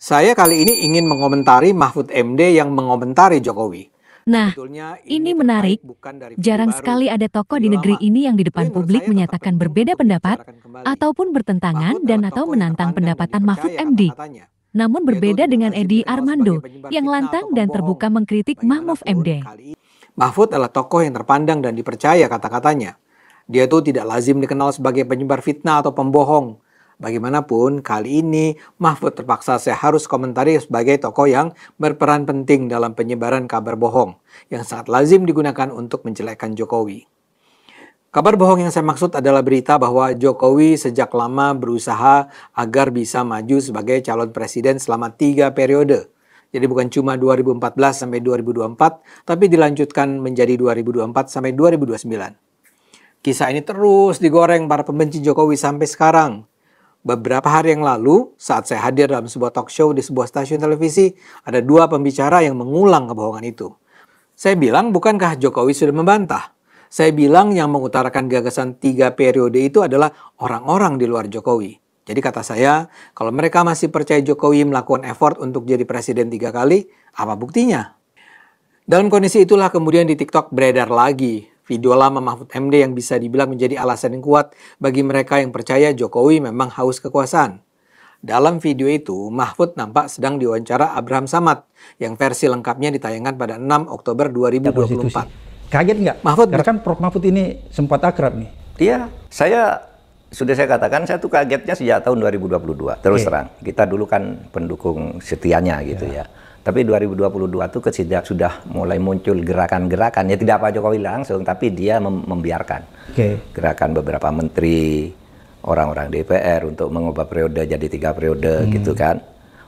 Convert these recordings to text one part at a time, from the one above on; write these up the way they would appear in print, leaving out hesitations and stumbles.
Saya kali ini ingin mengomentari Mahfud MD yang mengomentari Jokowi. Nah, Sebetulnya ini terkait menarik. bukan dari video Jarang baru, sekali ada tokoh di video negeri lama. ini yang di Tapi depan menurut publik saya tetap menyatakan penting berbeda untuk pendapat dibicarakan kembali. ataupun bertentangan Mahfud dan adalah atau tokoh yang menantang terpandang dan pendapatan Mahfud dipercaya MD. kata-katanya. Namun Dia itu berbeda tidak dengan lazim Edi dikenal sebagai Armando penyebar yang fitnah atau lantang dan pembohong. terbuka mengkritik Mahfud Bagaimanapun, MD. kali ini Mahfud adalah tokoh yang terpandang dan dipercaya kata-katanya. Dia itu tidak lazim dikenal sebagai penyebar fitnah atau pembohong. Bagaimanapun, kali ini Mahfud terpaksa saya harus komentari sebagai tokoh yang berperan penting dalam penyebaran kabar bohong yang sangat lazim digunakan untuk menjelekkan Jokowi. Kabar bohong yang saya maksud adalah berita bahwa Jokowi sejak lama berusaha agar bisa maju sebagai calon presiden selama 3 periode. Jadi bukan cuma 2014 sampai 2024, tapi dilanjutkan menjadi 2024 sampai 2029. Kisah ini terus digoreng para pembenci Jokowi sampai sekarang. Beberapa hari yang lalu, saat saya hadir dalam sebuah talk show di sebuah stasiun televisi, ada 2 pembicara yang mengulang kebohongan itu. Saya bilang, bukankah Jokowi sudah membantah? Saya bilang yang mengutarakan gagasan 3 periode itu adalah orang-orang di luar Jokowi. Jadi kata saya, kalau mereka masih percaya Jokowi melakukan effort untuk jadi presiden 3 kali, apa buktinya? Dalam kondisi itulah kemudian di TikTok beredar lagi video lama Mahfud MD yang bisa dibilang menjadi alasan yang kuat bagi mereka yang percaya Jokowi memang haus kekuasaan. Dalam video itu, Mahfud nampak sedang diwawancara Abraham Samad yang versi lengkapnya ditayangkan pada 6 Oktober 2024. Kaget nggak? Mahfud, karena kan Prof. Mahfud ini sempat akrab nih. Iya, sudah saya katakan, saya tuh kagetnya sejak tahun 2022. Terus terang, kita dulu kan pendukung setianya gitu ya. Tapi 2022 itu sudah mulai muncul gerakan-gerakan, ya tidak Pak Jokowi langsung, tapi dia membiarkan gerakan beberapa menteri, orang-orang DPR untuk mengubah periode jadi 3 periode gitu kan.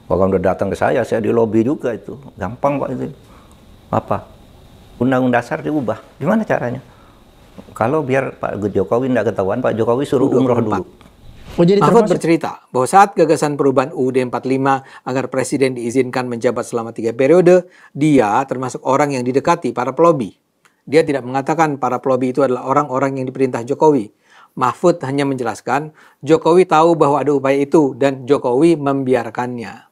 Bahkan udah datang ke saya di lobby juga itu. Gampang Pak itu. Apa? Undang-undang dasar diubah. Gimana caranya? Kalau biar Pak Jokowi tidak ketahuan, Pak Jokowi suruh umroh dulu. Mahfud bercerita bahwa saat gagasan perubahan UUD 45 agar presiden diizinkan menjabat selama 3 periode, dia termasuk orang yang didekati para pelobi. Dia tidak mengatakan para pelobi itu adalah orang-orang yang diperintah Jokowi. Mahfud hanya menjelaskan Jokowi tahu bahwa ada upaya itu dan Jokowi membiarkannya.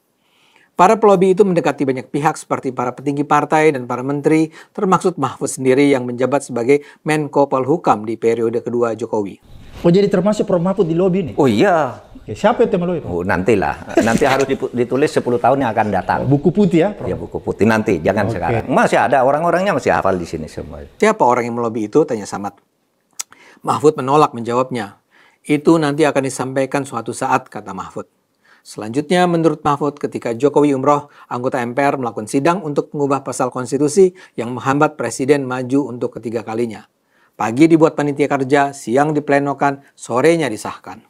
Para pelobi itu mendekati banyak pihak seperti para petinggi partai dan para menteri, termasuk Mahfud sendiri yang menjabat sebagai Menko Polhukam di periode kedua Jokowi. Oh, jadi termasuk Prof. Mahfud di lobby nih? Oh iya. Oke, siapa itu melobi? Oh, nantilah. Nanti harus ditulis 10 tahun yang akan datang. Buku putih ya, Prof? Ya, buku putih nanti, jangan sekarang. Masih ada orang-orangnya, masih hafal di sini semua. Siapa orang yang melobi itu? Tanya Samad. Mahfud menolak menjawabnya. Itu nanti akan disampaikan suatu saat, kata Mahfud. Selanjutnya, menurut Mahfud, ketika Jokowi umroh, anggota MPR melakukan sidang untuk mengubah pasal konstitusi yang menghambat presiden maju untuk ketiga kalinya. Pagi dibuat panitia kerja, siang diplenokan, sorenya disahkan.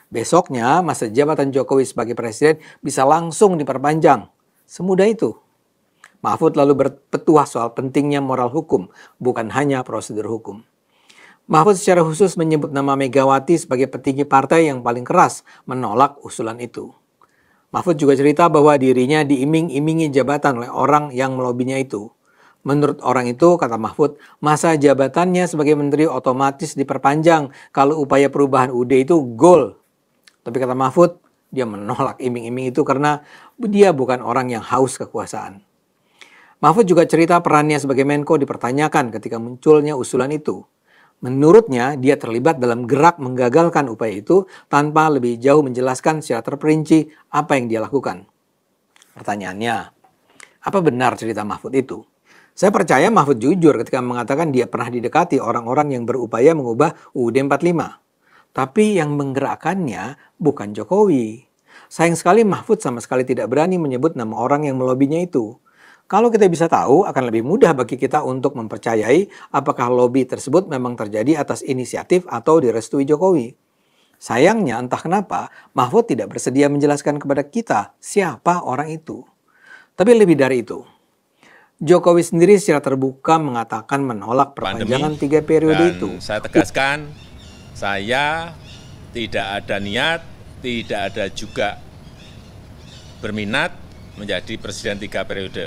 Besoknya, masa jabatan Jokowi sebagai presiden bisa langsung diperpanjang. Semudah itu. Mahfud lalu berpetuah soal pentingnya moral hukum, bukan hanya prosedur hukum. Mahfud secara khusus menyebut nama Megawati sebagai petinggi partai yang paling keras menolak usulan itu. Mahfud juga cerita bahwa dirinya diiming-imingi jabatan oleh orang yang melobinya itu. Menurut orang itu, kata Mahfud, masa jabatannya sebagai menteri otomatis diperpanjang kalau upaya perubahan UUD itu goal. Tapi kata Mahfud, dia menolak iming-iming itu karena dia bukan orang yang haus kekuasaan. Mahfud juga cerita perannya sebagai Menko dipertanyakan ketika munculnya usulan itu. Menurutnya, dia terlibat dalam gerak menggagalkan upaya itu tanpa lebih jauh menjelaskan secara terperinci apa yang dia lakukan. Pertanyaannya, apa benar cerita Mahfud itu? Saya percaya Mahfud jujur ketika mengatakan dia pernah didekati orang-orang yang berupaya mengubah UUD 45. Tapi yang menggerakkannya bukan Jokowi. Sayang sekali Mahfud sama sekali tidak berani menyebut nama orang yang melobinya itu. Kalau kita bisa tahu, akan lebih mudah bagi kita untuk mempercayai apakah lobi tersebut memang terjadi atas inisiatif atau direstui Jokowi. Sayangnya entah kenapa Mahfud tidak bersedia menjelaskan kepada kita siapa orang itu. Tapi lebih dari itu, Jokowi sendiri secara terbuka mengatakan menolak perpanjangan 3 periode itu. Saya tegaskan, saya tidak ada niat, tidak ada juga berminat menjadi presiden 3 periode.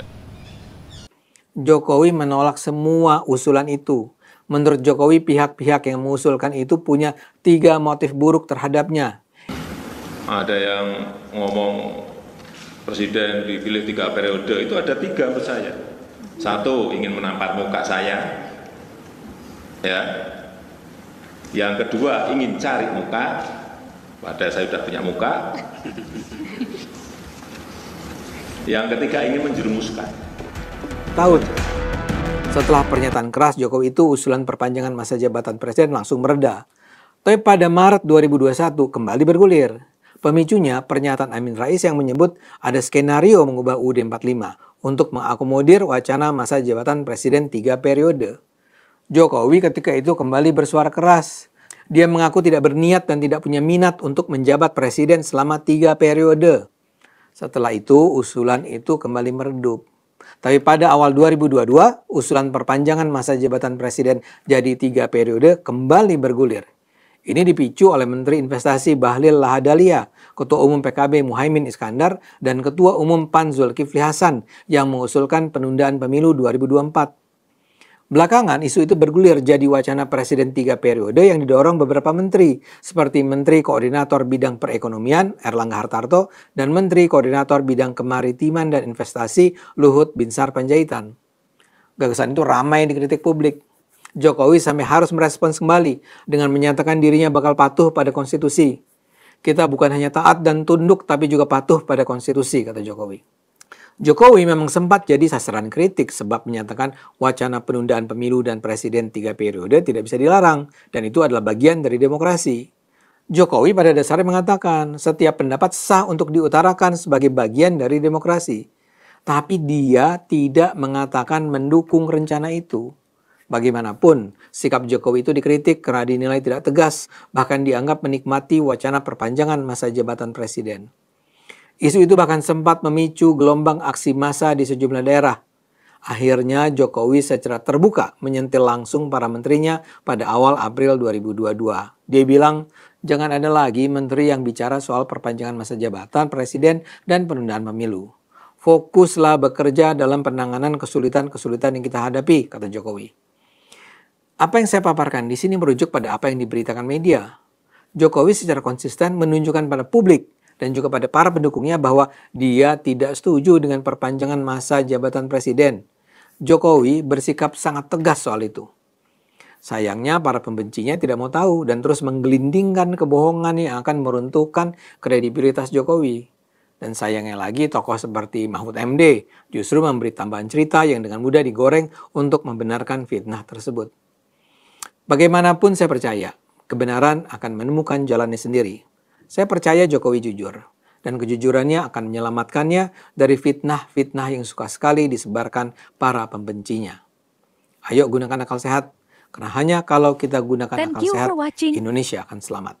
Jokowi menolak semua usulan itu. Menurut Jokowi, pihak-pihak yang mengusulkan itu punya 3 motif buruk terhadapnya. Ada yang ngomong presiden dipilih 3 periode itu ada 3 menurut saya. Satu, ingin menampar muka saya, ya. Yang kedua, ingin cari muka, padahal saya sudah punya muka. Yang ketiga, ingin menjerumuskan. Tahun setelah pernyataan keras Jokowi itu, usulan perpanjangan masa jabatan presiden langsung mereda. Tapi pada Maret 2021 kembali bergulir. Pemicunya pernyataan Amin Rais yang menyebut ada skenario mengubah UUD 45 untuk mengakomodir wacana masa jabatan presiden 3 periode. Jokowi ketika itu kembali bersuara keras. Dia mengaku tidak berniat dan tidak punya minat untuk menjabat presiden selama 3 periode. Setelah itu, usulan itu kembali meredup. Tapi pada awal 2022, usulan perpanjangan masa jabatan presiden jadi 3 periode kembali bergulir. Ini dipicu oleh Menteri Investasi Bahlil Lahadalia, Ketua Umum PKB Muhaimin Iskandar, dan Ketua Umum PAN Zulkifli Hasan yang mengusulkan penundaan pemilu 2024. Belakangan, isu itu bergulir jadi wacana presiden 3 periode yang didorong beberapa menteri, seperti Menteri Koordinator Bidang Perekonomian Erlangga Hartarto dan Menteri Koordinator Bidang Kemaritiman dan Investasi Luhut Binsar Panjaitan. Gagasan itu ramai dikritik publik. Jokowi sampai harus merespons kembali dengan menyatakan dirinya bakal patuh pada konstitusi. Kita bukan hanya taat dan tunduk tapi juga patuh pada konstitusi, kata Jokowi. Jokowi memang sempat jadi sasaran kritik sebab menyatakan wacana penundaan pemilu dan presiden 3 periode tidak bisa dilarang dan itu adalah bagian dari demokrasi. Jokowi pada dasarnya mengatakan setiap pendapat sah untuk diutarakan sebagai bagian dari demokrasi. Tapi dia tidak mengatakan mendukung rencana itu. Bagaimanapun, sikap Jokowi itu dikritik karena dinilai tidak tegas, bahkan dianggap menikmati wacana perpanjangan masa jabatan presiden. Isu itu bahkan sempat memicu gelombang aksi massa di sejumlah daerah. Akhirnya Jokowi secara terbuka menyentil langsung para menterinya pada awal April 2022. Dia bilang, jangan ada lagi menteri yang bicara soal perpanjangan masa jabatan presiden dan penundaan pemilu. Fokuslah bekerja dalam penanganan kesulitan-kesulitan yang kita hadapi, kata Jokowi. Apa yang saya paparkan di sini merujuk pada apa yang diberitakan media. Jokowi secara konsisten menunjukkan pada publik dan juga pada para pendukungnya bahwa dia tidak setuju dengan perpanjangan masa jabatan presiden. Jokowi bersikap sangat tegas soal itu. Sayangnya para pembencinya tidak mau tahu dan terus menggelindingkan kebohongan yang akan meruntuhkan kredibilitas Jokowi. Dan sayangnya lagi tokoh seperti Mahfud MD justru memberi tambahan cerita yang dengan mudah digoreng untuk membenarkan fitnah tersebut. Bagaimanapun saya percaya, kebenaran akan menemukan jalannya sendiri. Saya percaya Jokowi jujur, dan kejujurannya akan menyelamatkannya dari fitnah-fitnah yang suka sekali disebarkan para pembencinya. Ayo gunakan akal sehat, karena hanya kalau kita gunakan akal sehat, Indonesia akan selamat.